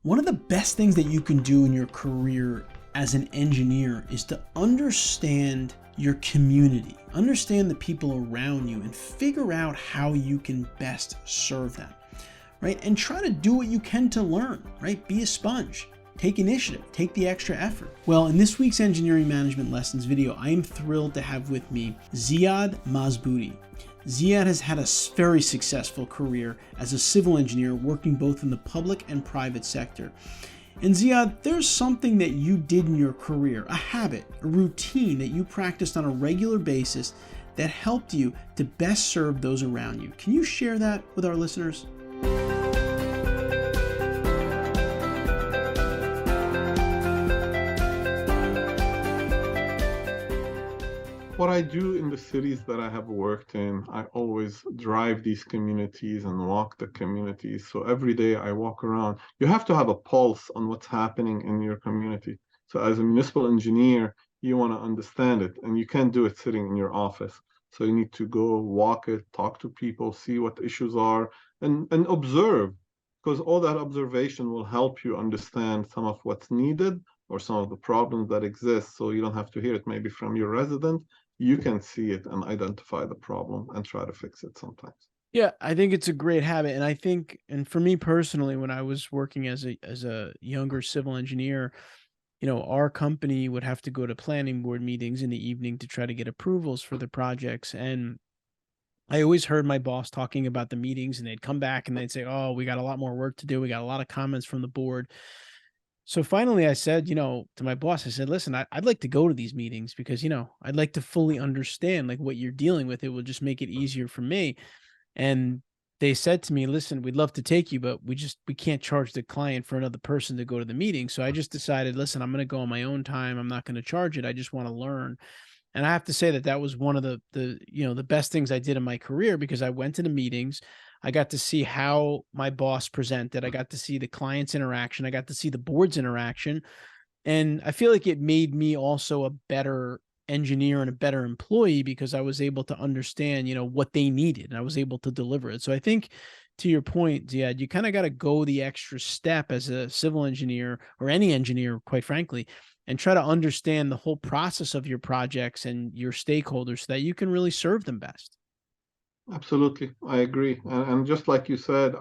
One of the best things that you can do in your career as an engineer is to understand your community, understand the people around you, and figure out how you can best serve them, right? And try to do what you can to learn, right? Be a sponge. Take initiative, take the extra effort. Well, in this week's Engineering Management Lessons video, I am thrilled to have with me Ziad Mazboudi. Ziad has had a very successful career as a civil engineer, working both in the public and private sector. And Ziad, there's something that you did in your career, a habit, a routine that you practiced on a regular basis that helped you to best serve those around you. Can you share that with our listeners? What I do in the cities that I have worked in, I always drive these communities and walk the communities. So every day I walk around. You have to have a pulse on what's happening in your community. So as a municipal engineer, you want to understand it, and you can't do it sitting in your office. So you need to go walk it, talk to people, see what the issues are, and observe, because all that observation will help you understand some of what's needed or some of the problems that exist. So you don't have to hear it maybe from your resident. You can see it and identify the problem and try to fix it sometimes. Yeah, I think it's a great habit. And I think, and for me personally, when I was working as a younger civil engineer, our company would have to go to planning board meetings in the evening to try to get approvals for the projects. And I always heard my boss talking about the meetings, and they'd come back and they'd say, oh, we got a lot more work to do. We got a lot of comments from the board. So finally I said, to my boss, I said, listen, I'd like to go to these meetings because, I'd like to fully understand like what you're dealing with. It will just make it easier for me. And they said to me, listen, we'd love to take you, but we can't charge the client for another person to go to the meeting. So I just decided, listen, I'm going to go on my own time. I'm not going to charge it. I just want to learn. And I have to say that was one of the best things I did in my career, because I went to the meetings. I got to see how my boss presented. I got to see the client's interaction. I got to see the board's interaction. And I feel like it made me also a better engineer and a better employee, because I was able to understand, what they needed, and I was able to deliver it. So I think, to your point, Ziad, you kind of got to go the extra step as a civil engineer, or any engineer, quite frankly, and try to understand the whole process of your projects and your stakeholders so that you can really serve them best. Absolutely, I agree. And just like you said,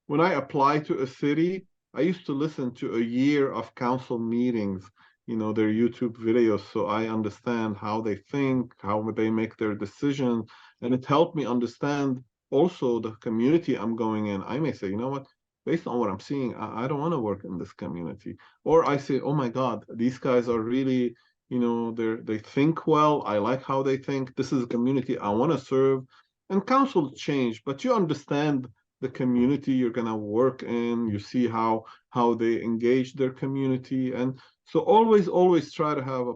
when I apply to a city, I used to listen to a year of council meetings, their YouTube videos, so I understand how they think, how they make their decisions, and it helped me understand also the community I'm going in. I may say, you know what, based on what I'm seeing, I don't want to work in this community. Or I say, oh my God, these guys are really, they think well. I like how they think. This is a community I want to serve. And council change, but you understand the community you're going to work in. You see how they engage their community. And so always try to have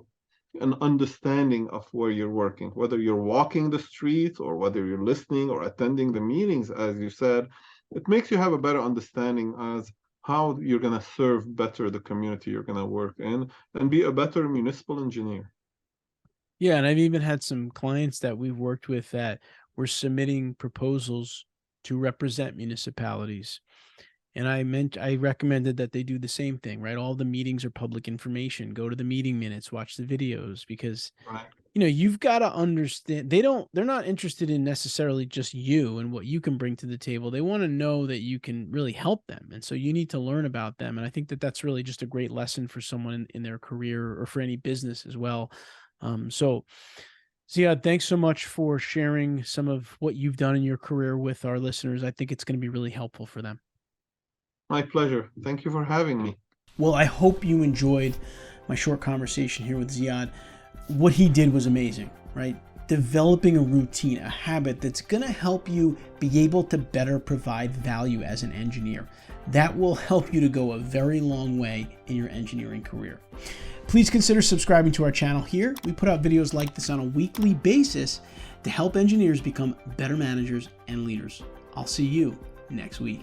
an understanding of where you're working, whether you're walking the streets or whether you're listening or attending the meetings, as you said. It makes you have a better understanding as how you're going to serve better the community you're going to work in and be a better municipal engineer. Yeah, and I've even had some clients that we've worked with that were submitting proposals to represent municipalities. And I recommended that they do the same thing, right? All the meetings are public information. Go to the meeting minutes, watch the videos, because Right. You've got to understand, they're not interested in necessarily just you and what you can bring to the table. They want to know that you can really help them. And so you need to learn about them. And I think that that's really just a great lesson for someone in their career, or for any business as well. So Ziad, thanks so much for sharing some of what you've done in your career with our listeners. I think it's going to be really helpful for them. My pleasure. Thank you for having me. Well, I hope you enjoyed my short conversation here with Ziad. What he did was amazing, right? Developing a routine, a habit that's going to help you be able to better provide value as an engineer. That will help you to go a very long way in your engineering career. Please consider subscribing to our channel here. We put out videos like this on a weekly basis to help engineers become better managers and leaders. I'll see you next week.